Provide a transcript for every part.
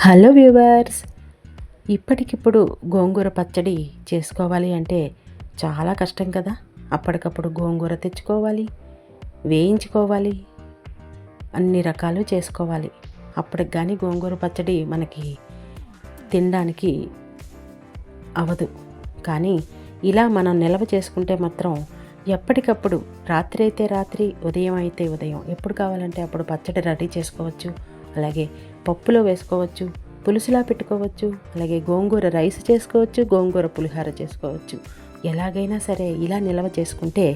Hello viewers, ఇప్పటికిప్పుడు గోంగూర పచ్చడి చేసుకోవాలి అంటే చాలా కష్టం కదా. అప్పటికప్పుడు గోంగూర తెచ్చుకోవాలి, వేయించుకోవాలి, అన్ని రకాలు చేసుకోవాలి. అప్పటికి కానీ గోంగూర పచ్చడి మనకి తినడానికి అవదు. కానీ ఇలా మనం నిల్వ చేసుకుంటే మాత్రం ఎప్పటికప్పుడు రాత్రి అయితే రాత్రి, ఉదయం అయితే ఉదయం, ఎప్పుడు కావాలంటే అప్పుడు పచ్చడి రెడీ చేసుకోవచ్చు. అలాగే పప్పులో వేసుకోవచ్చు, పులుసులా పెట్టుకోవచ్చు, అలాగే గోంగూర రైస్ చేసుకోవచ్చు, గోంగూర పులిహార చేసుకోవచ్చు. ఎలాగైనా సరే ఇలా నిల్వ చేసుకుంటే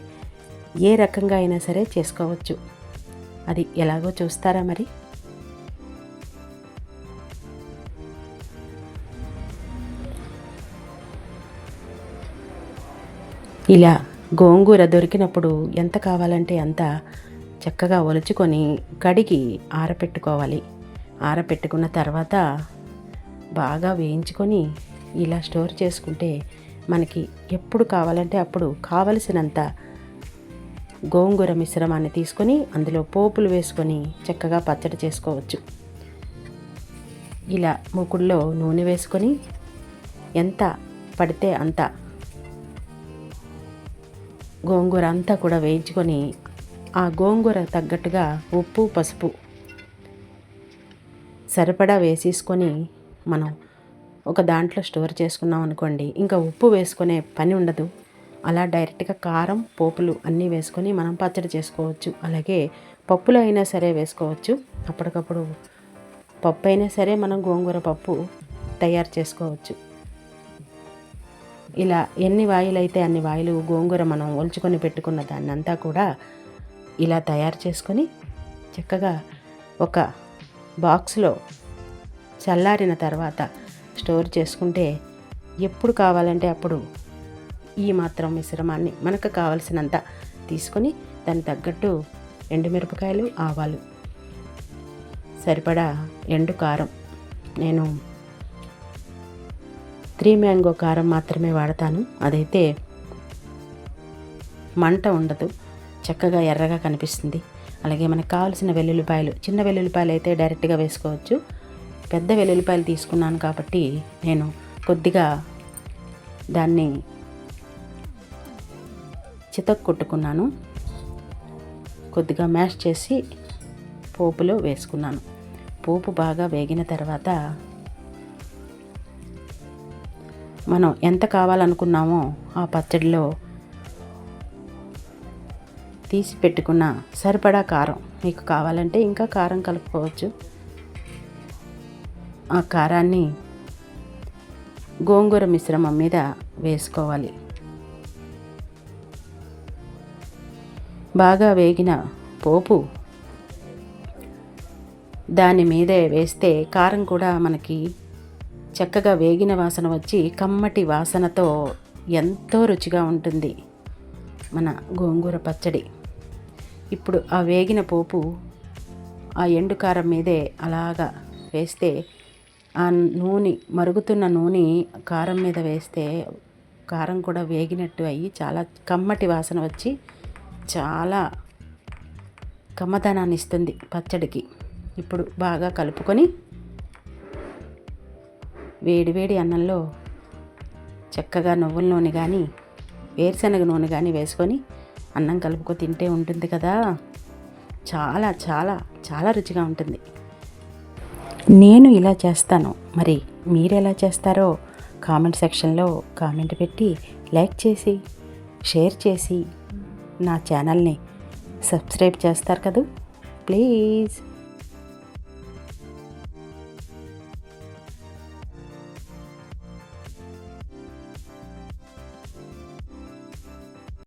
ఏ రకంగా అయినా సరే చేసుకోవచ్చు. అది ఎలాగో చూస్తారా మరి? ఇలా గోంగూర దొరికినప్పుడు ఎంత కావాలంటే అంత చక్కగా ఒలుచుకొని కడిగి ఆరపెట్టుకోవాలి. ఆరపెట్టుకున్న తర్వాత బాగా వేయించుకొని ఇలా స్టోర్ చేసుకుంటే మనకి ఎప్పుడు కావాలంటే అప్పుడు కావలసినంత గోంగూర మిశ్రమాన్ని తీసుకొని అందులో పోపులు వేసుకొని చక్కగా పచ్చడి చేసుకోవచ్చు. ఇలా మూకుడులో నూనె వేసుకొని ఎంత పడితే అంత గోంగూర అంతా కూడా వేయించుకొని ఆ గోంగూర తగ్గట్టుగా ఉప్పు, పసుపు సరిపడా వేసేసుకొని మనం ఒక దాంట్లో స్టోర్ చేసుకున్నాం అనుకోండి, ఇంకా ఉప్పు వేసుకునే పని ఉండదు. అలా డైరెక్ట్గా కారం, పోపులు అన్నీ వేసుకొని మనం పచ్చడి చేసుకోవచ్చు. అలాగే పప్పులో అయినా సరే వేసుకోవచ్చు. అప్పటికప్పుడు పప్పు అయినా సరే మనం గోంగూర పప్పు తయారు చేసుకోవచ్చు. ఇలా ఎన్ని వాయిలు అయితే అన్ని వాయిలు గోంగూర మనం ఒలుచుకొని పెట్టుకున్న దాన్ని అంతా కూడా ఇలా తయారు చేసుకొని చక్కగా ఒక బాక్స్లో చల్లారిన తర్వాత స్టోర్ చేసుకుంటే ఎప్పుడు కావాలంటే అప్పుడు ఈ మాత్రం మిశ్రమాన్ని మనకు కావలసినంత తీసుకొని దానికి తగ్గట్టు ఎండుమిరపకాయలు, ఆవాలు, సరిపడా ఎండు కారం, నేను 3 మ్యాంగో కారం మాత్రమే వాడతాను. అదైతే మంట ఉండదు, చక్కగా ఎర్రగా కనిపిస్తుంది. అలాగే మనకు కావాల్సిన వెల్లుల్లిపాయలు, చిన్న వెల్లుల్లిపాయలు అయితే డైరెక్ట్గా వేసుకోవచ్చు. పెద్ద వెల్లుల్లిపాయలు తీసుకున్నాను కాబట్టి నేను కొద్దిగా దాన్ని చితక్కొట్టుకున్నాను, కొద్దిగా మ్యాష్ చేసి పోపులో వేసుకున్నాను. పోపు బాగా వేగిన తర్వాత మనం ఎంత కావాలనుకున్నామో ఆ పచ్చడిలో తీసి పెట్టుకున్న సరిపడా కారం, మీకు కావాలంటే ఇంకా కారం కలుపుకోవచ్చు. ఆ కారాన్ని గోంగూర మిశ్రమం మీద వేసుకోవాలి. బాగా వేగిన పోపు దాని మీదే వేస్తే కారం కూడా మనకి చక్కగా వేగిన వాసన వచ్చి కమ్మటి వాసనతో ఎంతో రుచిగా ఉంటుంది మన గోంగూర పచ్చడి. ఇప్పుడు ఆ వేగిన పోపు ఆ ఎండు కారం మీదే అలాగా వేస్తే ఆ నూనె, మరుగుతున్న నూనె కారం మీద వేస్తే కారం కూడా వేగినట్టు అయ్యి చాలా కమ్మటి వాసన వచ్చి చాలా కమ్మదనాన్ని ఇస్తుంది పచ్చడికి. ఇప్పుడు బాగా కలుపుకొని వేడివేడి అన్నంలో చక్కగా నువ్వుల నూనె కానీ వేరుశనగ నూనె కానీ వేసుకొని అన్నం కలుపుకొని తింటే ఉంటుంది కదా, చాలా చాలా చాలా రుచిగా ఉంటుంది. నేను ఇలా చేస్తాను, మరి మీరు ఎలా చేస్తారో కామెంట్ సెక్షన్లో కామెంట్ పెట్టి లైక్ చేసి షేర్ చేసి నా ఛానల్ని సబ్స్క్రైబ్ చేస్తారు కదా ప్లీజ్.